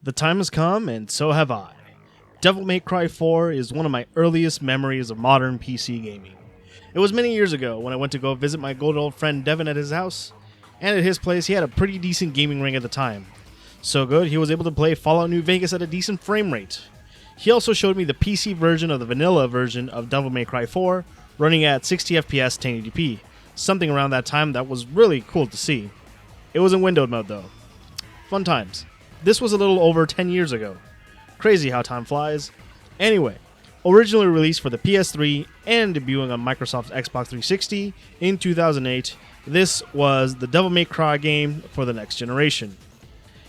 The time has come, and so have I. Devil May Cry 4 is one of my earliest memories of modern PC gaming. It was many years ago when I went to go visit my good old friend Devin at his house, and at his place he had a pretty decent gaming rig at the time. So good, he was able to play Fallout New Vegas at a decent frame rate. He also showed me the PC version of the vanilla version of Devil May Cry 4, running at 60 FPS 1080p, something around that time that was really cool to see. It was in windowed mode though. Fun times. This was a little over 10 years ago. Crazy how time flies. Anyway, originally released for the PS3 and debuting on Microsoft's Xbox 360 in 2008, this was the Devil May Cry game for the next generation.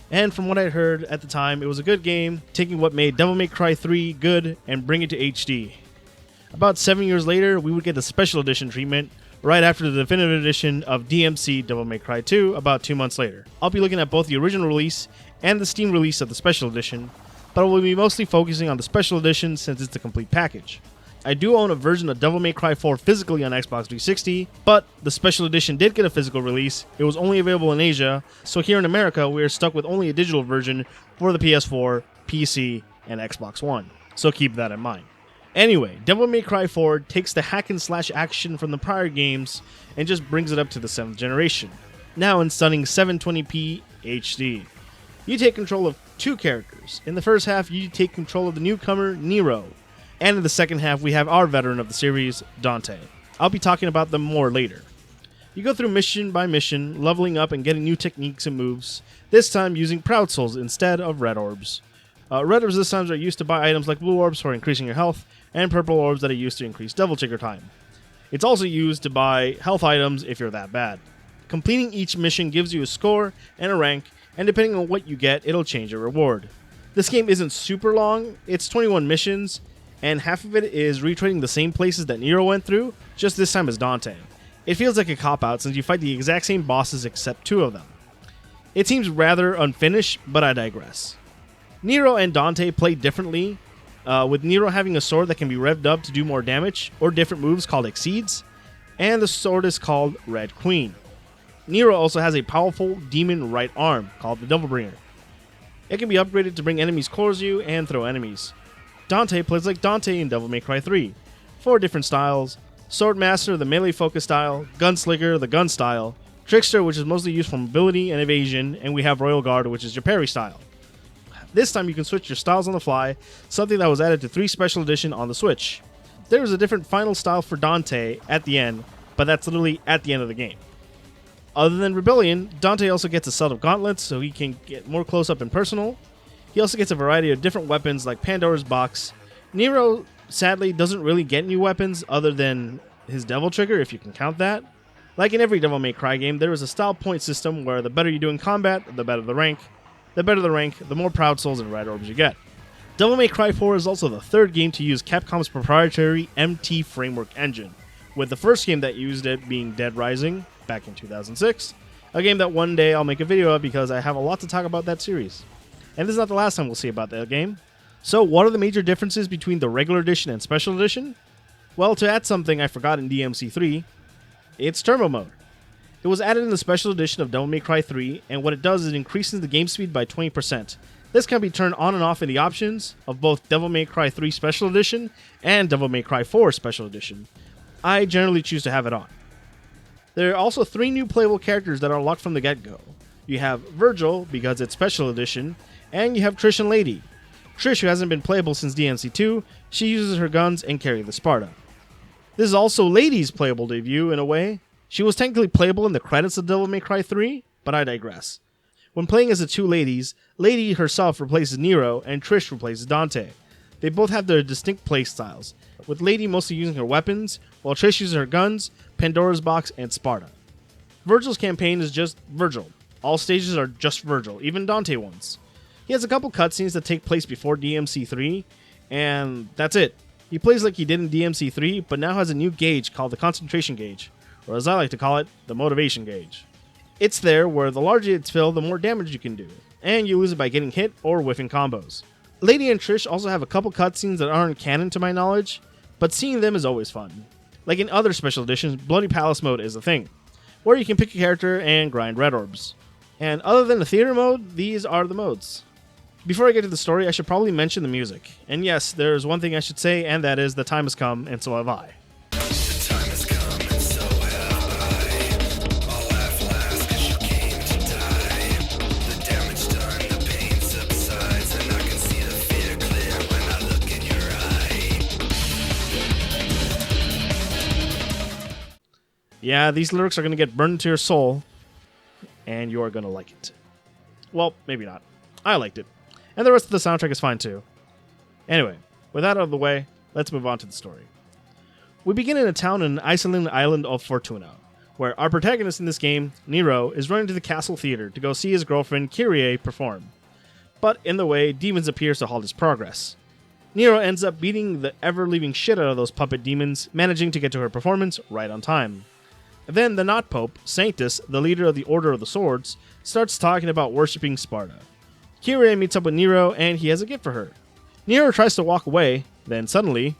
And from what I heard at the time, it was a good game, taking what made Devil May Cry 3 good and bring it to HD. About 7 years later, we would get the Special Edition treatment, right after the definitive edition of DMC Devil May Cry 2 about 2 months later. I'll be looking at both the original release and the Steam release of the Special Edition, but I will be mostly focusing on the Special Edition since it's the complete package. I do own a version of Devil May Cry 4 physically on Xbox 360, but the Special Edition did get a physical release. It was only available in Asia, so here in America we are stuck with only a digital version for the PS4, PC, and Xbox One, so keep that in mind. Anyway, Devil May Cry 4 takes the hack and slash action from the prior games and just brings it up to the 7th generation, now in stunning 720p HD. You take control of two characters. In the first half, you take control of the newcomer, Nero, and in the second half, we have our veteran of the series, Dante. I'll be talking about them more later. You go through mission by mission, leveling up and getting new techniques and moves, this time using Proud Souls instead of Red Orbs. Red Orbs this time are used to buy items like Blue Orbs for increasing your health, and Purple Orbs that are used to increase Devil Trigger time. It's also used to buy health items if you're that bad. Completing each mission gives you a score and a rank, and depending on what you get, it'll change your reward. This game isn't super long, it's 21 missions, and half of it is retreading the same places that Nero went through, just this time as Dante. It feels like a cop-out since you fight the exact same bosses except two of them. It seems rather unfinished, but I digress. Nero and Dante play differently, with Nero having a sword that can be revved up to do more damage, or different moves called Exceeds, and the sword is called Red Queen. Nero also has a powerful demon right arm, called the Devil Bringer. It can be upgraded to bring enemies close to you and throw enemies. Dante plays like Dante in Devil May Cry 3. 4 different styles: Swordmaster, the melee focus style; Gunslinger, the gun style; Trickster, which is mostly used for mobility and evasion; and we have Royal Guard, which is your parry style. This time you can switch your styles on the fly, something that was added to 3 Special Edition on the Switch. There is a different final style for Dante at the end, but that's literally at the end of the game. Other than Rebellion, Dante also gets a set of gauntlets so he can get more close-up and personal. He also gets a variety of different weapons like Pandora's Box. Nero, sadly, doesn't really get new weapons other than his Devil Trigger, if you can count that. Like in every Devil May Cry game, there is a style point system where the better you do in combat, the better the rank. The better the rank, the more Proud Souls and Red Orbs you get. Devil May Cry 4 is also the third game to use Capcom's proprietary MT framework engine, with the first game that used it being Dead Rising back in 2006, a game that one day I'll make a video of because I have a lot to talk about that series. And this is not the last time we'll see about that game. So what are the major differences between the regular edition and special edition? Well, to add something I forgot in DMC3, it's turbo mode. It was added in the special edition of Devil May Cry 3, and what it does is it increases the game speed by 20%. This can be turned on and off in the options of both Devil May Cry 3 Special Edition and Devil May Cry 4 Special Edition. I generally choose to have it on. There are also 3 new playable characters that are unlocked from the get-go. You have Vergil, because it's Special Edition, and you have Trish and Lady. Trish, who hasn't been playable since DMC2, she uses her guns and carry the Sparta. This is also Lady's playable debut, in a way. She was technically playable in the credits of Devil May Cry 3, but I digress. When playing as the two ladies, Lady herself replaces Nero, and Trish replaces Dante. They both have their distinct playstyles, with Lady mostly using her weapons, while Trish uses her guns, Pandora's Box, and Sparta. Vergil's campaign is just Vergil. All stages are just Vergil, even Dante ones. He has a couple cutscenes that take place before DMC3, and that's it. He plays like he did in DMC3, but now has a new gauge called the Concentration Gauge, or as I like to call it, the Motivation Gauge. It's there where the larger it's filled, the more damage you can do, and you lose it by getting hit or whiffing combos. Lady and Trish also have a couple cutscenes that aren't canon to my knowledge, but seeing them is always fun. Like in other special editions, Bloody Palace mode is a thing, where you can pick a character and grind Red Orbs. And other than the theater mode, these are the modes. Before I get to the story, I should probably mention the music. And yes, there's one thing I should say, and that is the time has come, and so have I. The time has come and so have I. I'll laugh last 'cause you came to die. The damage done, the pain subsides, and I can see the fear clear when I look in your eye. Yeah, these lyrics are going to get burned into your soul, and you are going to like it. Well, maybe not. I liked it. And the rest of the soundtrack is fine too. Anyway, with that out of the way, let's move on to the story. We begin in a town in an isolated island of Fortuna, where our protagonist in this game, Nero, is running to the castle theater to go see his girlfriend Kyrie perform. But in the way, demons appear to halt his progress. Nero ends up beating the ever-leaving shit out of those puppet demons, managing to get to her performance right on time. Then the not Pope, Sanctus, the leader of the Order of the Swords, starts talking about worshipping Sparta. Kyrie meets up with Nero, and he has a gift for her. Nero tries to walk away, then suddenly...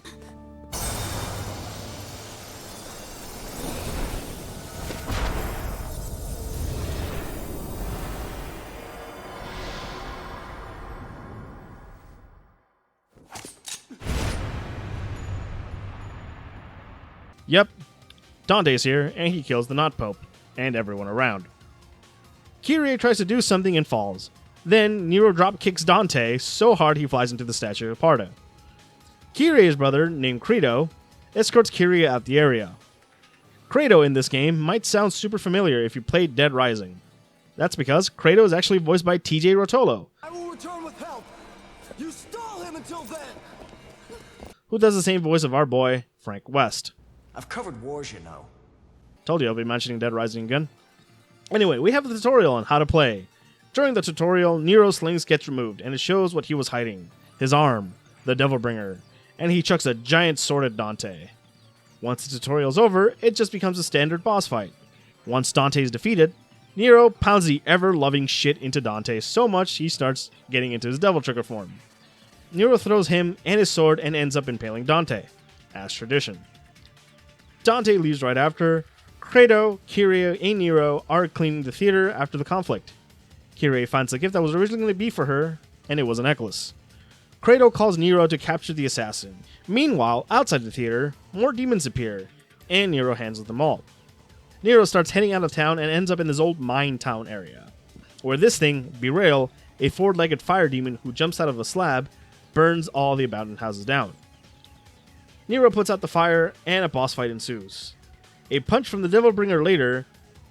Yep, Dante's here, and he kills the not Pope, and everyone around. Kyrie tries to do something and falls. Then Nero drop kicks Dante so hard he flies into the statue of Sparta. Kyrie's brother, named Credo, escorts Kyrie out the area. Credo in this game might sound super familiar if you played Dead Rising. That's because Credo is actually voiced by TJ Rotolo. I will return with help. You stole him until then. Who does the same voice of our boy, Frank West. I've covered wars, you know. Told you I'll be mentioning Dead Rising again. Anyway, we have a tutorial on how to play. During the tutorial, Nero's slings gets removed, and it shows what he was hiding. His arm, the Devilbringer, and he chucks a giant sword at Dante. Once the tutorial's over, it just becomes a standard boss fight. Once Dante is defeated, Nero pounds the ever-loving shit into Dante so much he starts getting into his Devil Trigger form. Nero throws him and his sword and ends up impaling Dante, as tradition. Dante leaves right after. Credo, Kyrie, and Nero are cleaning the theater after the conflict. Kyrie finds the gift that was originally going to be for her, and it was a necklace. Credo calls Nero to capture the assassin. Meanwhile, outside the theater, more demons appear, and Nero handles them all. Nero starts heading out of town and ends up in this old mine town area, where this thing, Vergil, a four-legged fire demon who jumps out of a slab, burns all the abandoned houses down. Nero puts out the fire, and a boss fight ensues. A punch from the Devilbringer later,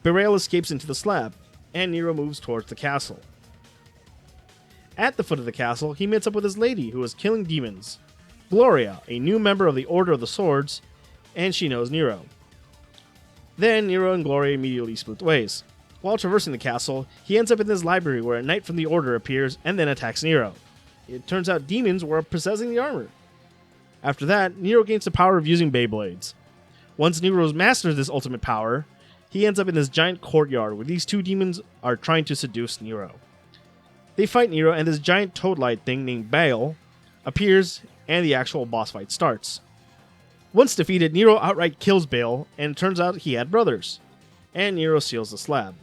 Vergil escapes into the slab, and Nero moves towards the castle. At the foot of the castle, he meets up with his lady, who is killing demons. Gloria, a new member of the Order of the Swords, and she knows Nero. Then Nero and Gloria immediately split ways. While traversing the castle, he ends up in this library where a knight from the Order appears and then attacks Nero. It turns out demons were possessing the armor. After that, Nero gains the power of using Beyblades. Once Nero masters this ultimate power, he ends up in this giant courtyard where these two demons are trying to seduce Nero. They fight Nero, and this giant toad-like thing named Baal appears, and the actual boss fight starts. Once defeated, Nero outright kills Baal, and it turns out he had brothers. And Nero seals the slab.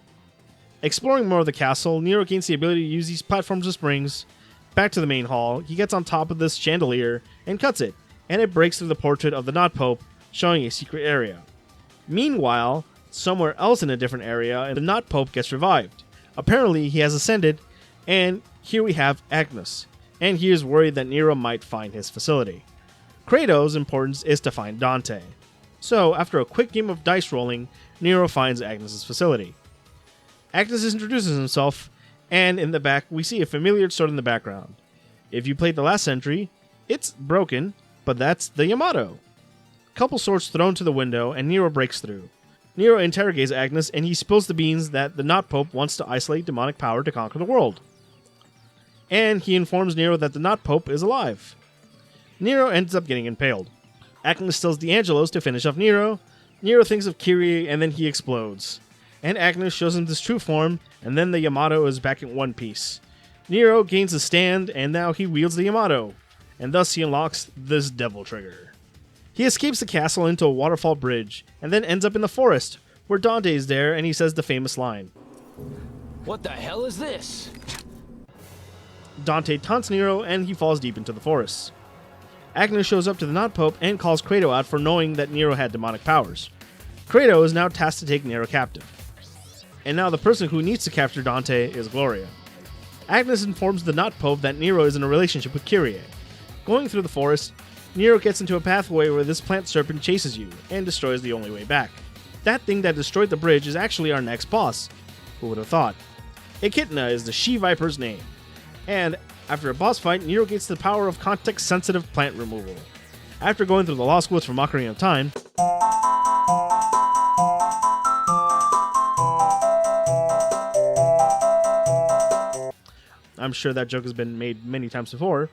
Exploring more of the castle, Nero gains the ability to use these platforms as springs. Back to the main hall, he gets on top of this chandelier and cuts it, and it breaks through the portrait of the Not Pope, showing a secret area. Meanwhile, somewhere else in a different area, the Not Pope gets revived. Apparently, he has ascended, and here we have Agnes, and he is worried that Nero might find his facility. Credo's importance is to find Dante. So, after a quick game of dice rolling, Nero finds Agnes' facility. Agnes introduces himself, and in the back, we see a familiar sword in the background. If you played the last century, it's broken, but that's the Yamato. Couple swords thrown to the window, and Nero breaks through. Nero interrogates Agnes, and he spills the beans that the Not Pope wants to isolate demonic power to conquer the world. And he informs Nero that the Not Pope is alive. Nero ends up getting impaled. Agnes tells D'Angelo's to finish off Nero. Nero thinks of Kyrie, and then he explodes. And Agnes shows him this true form, and then the Yamato is back in one piece. Nero gains a stand, and now he wields the Yamato, and thus he unlocks this Devil Trigger. He escapes the castle into a waterfall bridge, and then ends up in the forest, where Dante is there, and he says the famous line. What the hell is this? Dante taunts Nero and he falls deep into the forest. Agnes shows up to the Not Pope and calls Credo out for knowing that Nero had demonic powers. Credo is now tasked to take Nero captive. And now the person who needs to capture Dante is Gloria. Agnes informs the Not Pope that Nero is in a relationship with Kyrie. Going through the forest, Nero gets into a pathway where this plant serpent chases you and destroys the only way back. That thing that destroyed the bridge is actually our next boss. Who would have thought? Echidna is the she-viper's name. And after a boss fight, Nero gets the power of context-sensitive plant removal. After going through the Lost Woods for Mockery of Time, I'm sure that joke has been made many times before.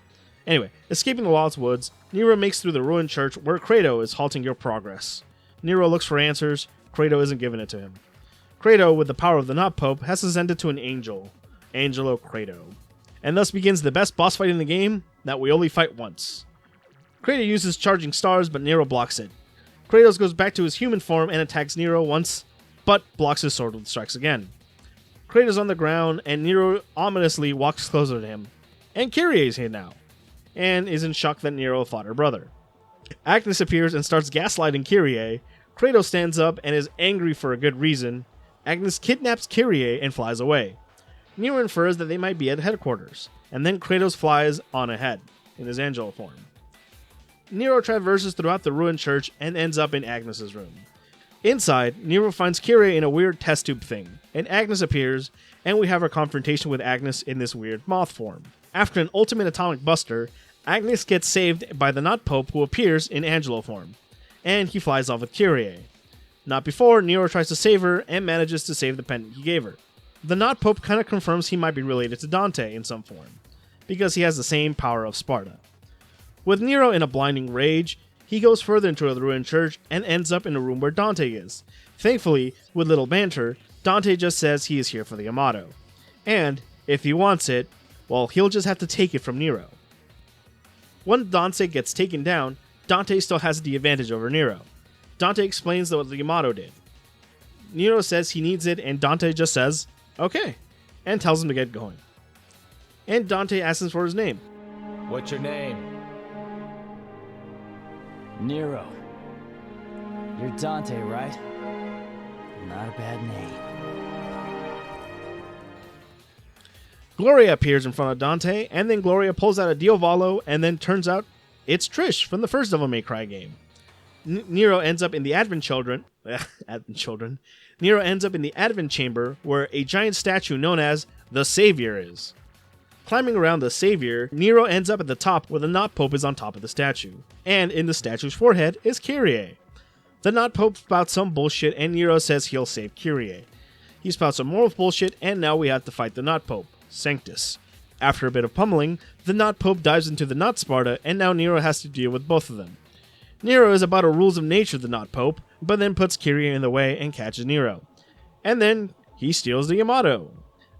Anyway, escaping the Lost Woods, Nero makes through the ruined church where Credo is halting your progress. Nero looks for answers, Credo isn't giving it to him. Credo, with the power of the Not Pope, has ascended to an angel, Angelo Credo. And thus begins the best boss fight in the game that we only fight once. Credo uses charging stars, but Nero blocks it. Kratos goes back to his human form and attacks Nero once, but blocks his sword with strikes again. Kratos on the ground, and Nero ominously walks closer to him. And Kyrie is here now, and is in shock that Nero fought her brother. Agnes appears and starts gaslighting Kyrie. Kratos stands up and is angry for a good reason. Agnes kidnaps Kyrie and flies away. Nero infers that they might be at headquarters, and then Kratos flies on ahead, in his angel form. Nero traverses throughout the ruined church and ends up in Agnes's room. Inside, Nero finds Kyrie in a weird test tube thing, and Agnes appears, and we have our confrontation with Agnes in this weird moth form. After an ultimate atomic buster, Agnes gets saved by the Not Pope, who appears in Angelo form, and he flies off with Kyrie. Not before, Nero tries to save her and manages to save the pendant he gave her. The Not Pope kind of confirms he might be related to Dante in some form, because he has the same power of Sparta. With Nero in a blinding rage, he goes further into the ruined church and ends up in a room where Dante is. Thankfully, with little banter, Dante just says he is here for the Amato. And, if he wants it, well, he'll just have to take it from Nero. When Dante gets taken down, Dante still has the advantage over Nero. Dante explains what the Amato did. Nero says he needs it, and Dante just says, okay, and tells him to get going. And Dante asks him for his name. What's your name? Nero. You're Dante, right? Not a bad name. Gloria appears in front of Dante, and then Gloria pulls out a Diavolo, and then turns out it's Trish from the first Devil May Cry game. Nero ends up in the Advent Children. Nero ends up in the Advent Chamber, where a giant statue known as the Savior is. Climbing around the Savior, Nero ends up at the top where the Not Pope is on top of the statue. And in the statue's forehead is Kyrie. The Not Pope spouts some bullshit and Nero says he'll save Kyrie. He spouts some more bullshit and now we have to fight the Not Pope, Sanctus. After a bit of pummeling, the Not Pope dives into the Not Sparta and now Nero has to deal with both of them. Nero is about a rules of nature the Not Pope, but then puts Kyrie in the way and catches Nero. And then he steals the Yamato.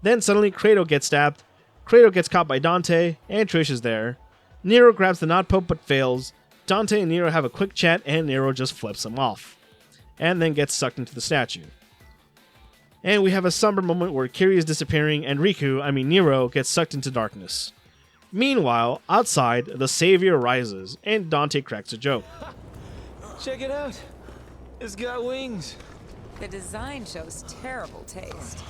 Then suddenly Credo gets stabbed. Credo gets caught by Dante, and Trish is there. Nero grabs the Not Pope but fails. Dante and Nero have a quick chat, and Nero just flips him off. And then gets sucked into the statue. And we have a somber moment where Kyrie is disappearing, and Nero, gets sucked into darkness. Meanwhile, outside, the Savior rises, and Dante cracks a joke. Check it out. It's got wings. The design shows terrible taste.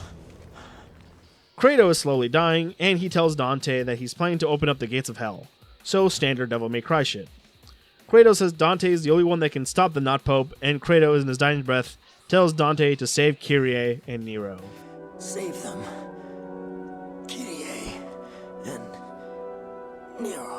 Credo is slowly dying, and he tells Dante that he's planning to open up the gates of hell. So standard Devil May Cry shit. Credo says Dante is the only one that can stop the Not Pope, and Credo, in his dying breath, tells Dante to save Kyrie and Nero. Save them. Kyrie and Nero.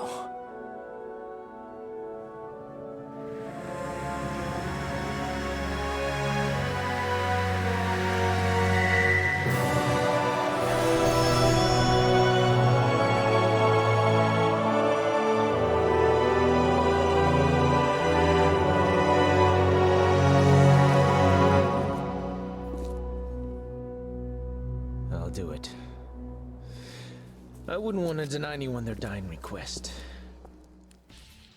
I'll do it. I wouldn't want to deny anyone their dying request.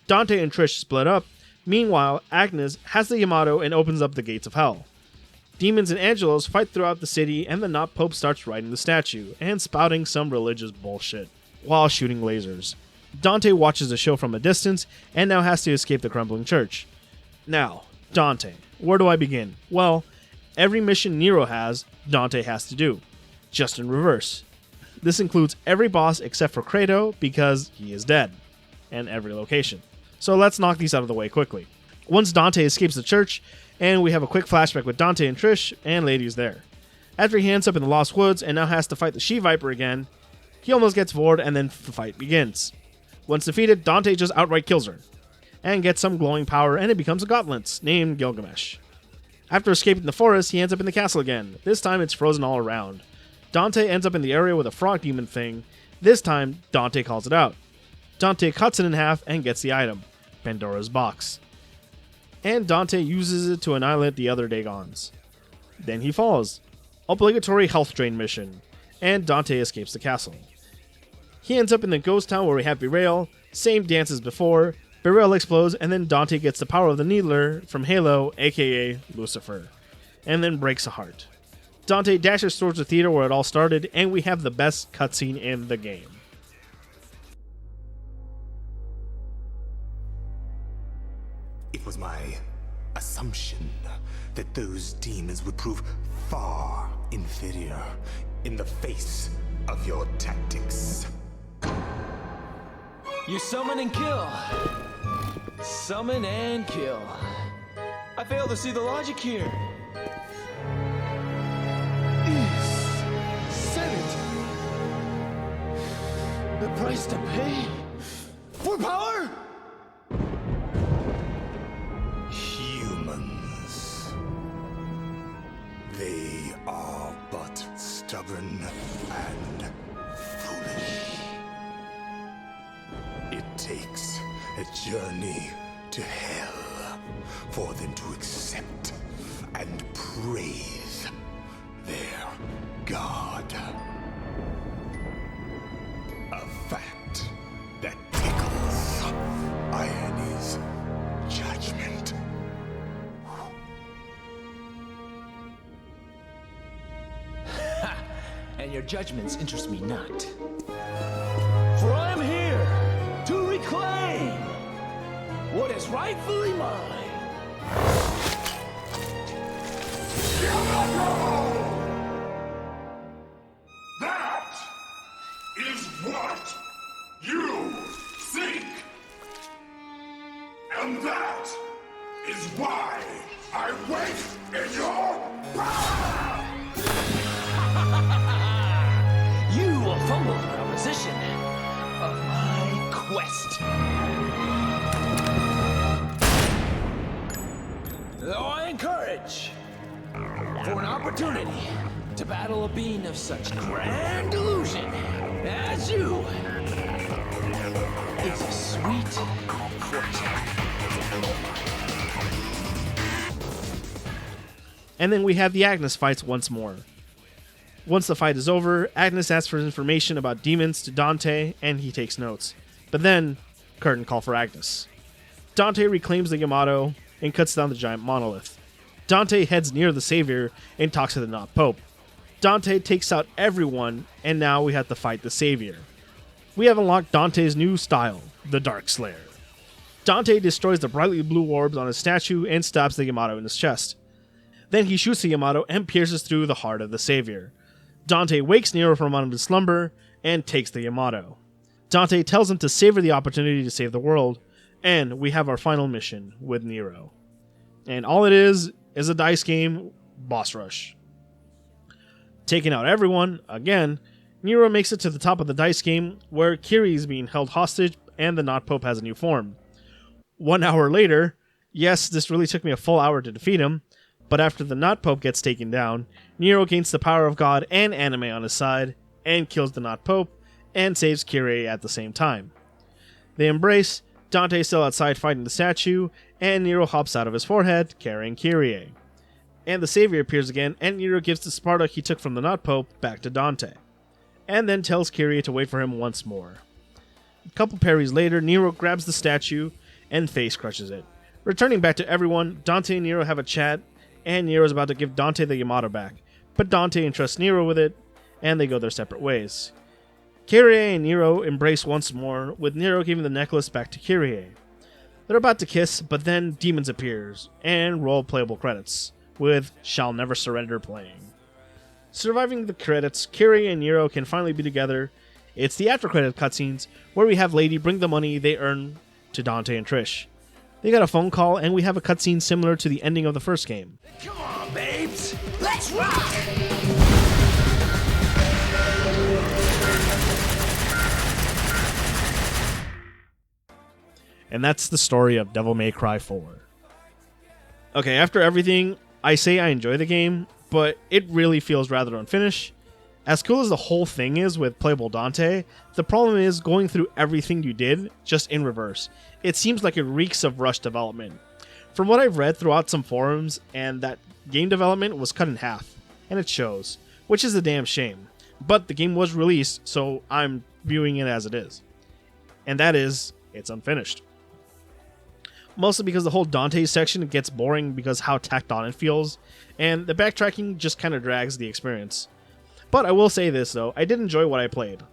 Dante and Trish split up. Meanwhile, Agnes has the Yamato and opens up the gates of hell. Demons and angelos fight throughout the city, and the Not Pope starts riding the statue and spouting some religious bullshit. while shooting lasers. Dante watches the show from a distance and now has to escape the crumbling church. Now, Dante. Where do I begin? Well, every mission Nero has, Dante has to do. Just in reverse. This includes every boss except for Credo because he is dead. And every location. So let's knock these out of the way quickly. Once Dante escapes the church, and we have a quick flashback with Dante and Trish, and Lady's there. After he ends up in the Lost Woods and now has to fight the She-Viper again, he almost gets bored and then the fight begins. Once defeated, Dante just outright kills her, and gets some glowing power and it becomes a gauntlet, named Gilgamesh. After escaping the forest, he ends up in the castle again. This time it's frozen all around. Dante ends up in the area with a frog demon thing. This time, Dante calls it out. Dante cuts it in half and gets the item, Pandora's box. And Dante uses it to annihilate the other Dagons. Then he falls. Obligatory health drain mission, and Dante escapes the castle. He ends up in the ghost town where we have Vergil, same dance as before, Vergil explodes, and then Dante gets the power of the Needler from Halo, aka Lucifer, and then breaks a heart. Dante dashes towards the theater where it all started, and we have the best cutscene in the game. It was my assumption that those demons would prove far inferior in the face of your tactics. You summon and kill. Summon and kill. I fail to see the logic here. Said it. The price to pay for power? Humans. They are but stubborn and foolish. It takes a journey to hell for them to accept and praise their god. A fact that tickles Irony's judgment. And your judgments interest me not. For I am here to reclaim what is rightfully mine. That is what you seek. And that is why I wait in your power! You will fumble the proposition of my quest. Though I encourage for an opportunity to battle a being of such grand delusion as you is a sweet fortune. And then we have the Agnes fights once more. Once the fight is over, Agnes asks for information about demons to Dante, and he takes notes. But then, curtain call for Agnes. Dante reclaims the Yamato and cuts down the giant monolith. Dante heads near the Savior and talks to the Not Pope. Dante takes out everyone, and now we have to fight the Savior. We have unlocked Dante's new style, the Dark Slayer. Dante destroys the brightly blue orbs on his statue and stabs the Yamato in his chest. Then he shoots the Yamato and pierces through the heart of the Savior. Dante wakes Nero from out of his slumber and takes the Yamato. Dante tells him to savor the opportunity to save the world, and we have our final mission with Nero. And all it is a dice game boss rush. Taking out everyone, again, Nero makes it to the top of the dice game where Kiri is being held hostage and the Not Pope has a new form. 1 hour later, yes, this really took me a full hour to defeat him, but after the Not Pope gets taken down, Nero gains the power of God and anime on his side, and kills the Not Pope, and saves Kyrie at the same time. They embrace, Dante still outside fighting the statue, and Nero hops out of his forehead, carrying Kyrie. And the Savior appears again, and Nero gives the Sparta he took from the Not Pope back to Dante, and then tells Kyrie to wait for him once more. A couple parries later, Nero grabs the statue, and face crushes it. Returning back to everyone, Dante and Nero have a chat, and Nero is about to give Dante the Yamato back, but Dante entrusts Nero with it, and they go their separate ways. Kyrie and Nero embrace once more, with Nero giving the necklace back to Kyrie. They're about to kiss, but then Demons appears, and roll playable credits, with Shall Never Surrender playing. Surviving the credits, Kyrie and Nero can finally be together. It's the after-credit cutscenes, where we have Lady bring the money they earn to Dante and Trish. They got a phone call, and we have a cutscene similar to the ending of the first game. Come on, babes! Let's rock! And that's the story of Devil May Cry 4. Okay, after everything, I say I enjoy the game, but it really feels rather unfinished. As cool as the whole thing is with playable Dante, the problem is going through everything you did, just in reverse. It seems like it reeks of rushed development. From what I've read throughout some forums, and that game development was cut in half, and it shows, which is a damn shame. But the game was released, so I'm viewing it as it is. And that is, it's unfinished. Mostly because the whole Dante section gets boring because how tacked on it feels, and the backtracking just kind of drags the experience. But I will say this though, I did enjoy what I played.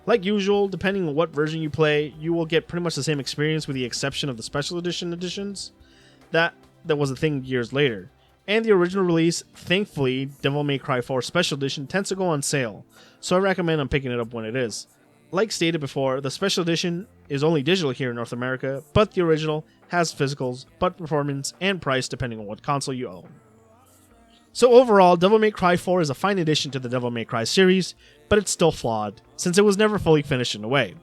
Like usual, depending on what version you play, you will get pretty much the same experience with the exception of the special edition editions. That was a thing years later. And the original release, thankfully, Devil May Cry 4 Special Edition tends to go on sale, so I recommend I'm picking it up when it is. Like stated before, the Special Edition is only digital here in North America, but the original has physicals, but performance and price depending on what console you own. So overall, Devil May Cry 4 is a fine addition to the Devil May Cry series, but it's still flawed, since it was never fully finished in a way.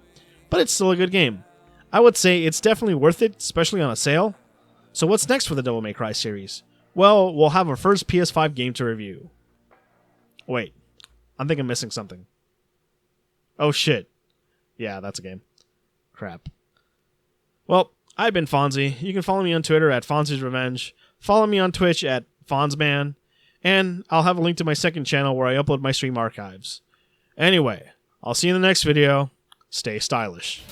But it's still a good game. I would say it's definitely worth it, especially on a sale. So what's next for the Devil May Cry series? Well, we'll have our first PS5 game to review. Wait, I think I'm missing something. Oh shit. Yeah, that's a game. Crap. Well, I've been Fonzie. You can follow me on Twitter at Fonzie's Revenge. Follow me on Twitch at Fonzman. And I'll have a link to my second channel where I upload my stream archives. Anyway, I'll see you in the next video. Stay stylish.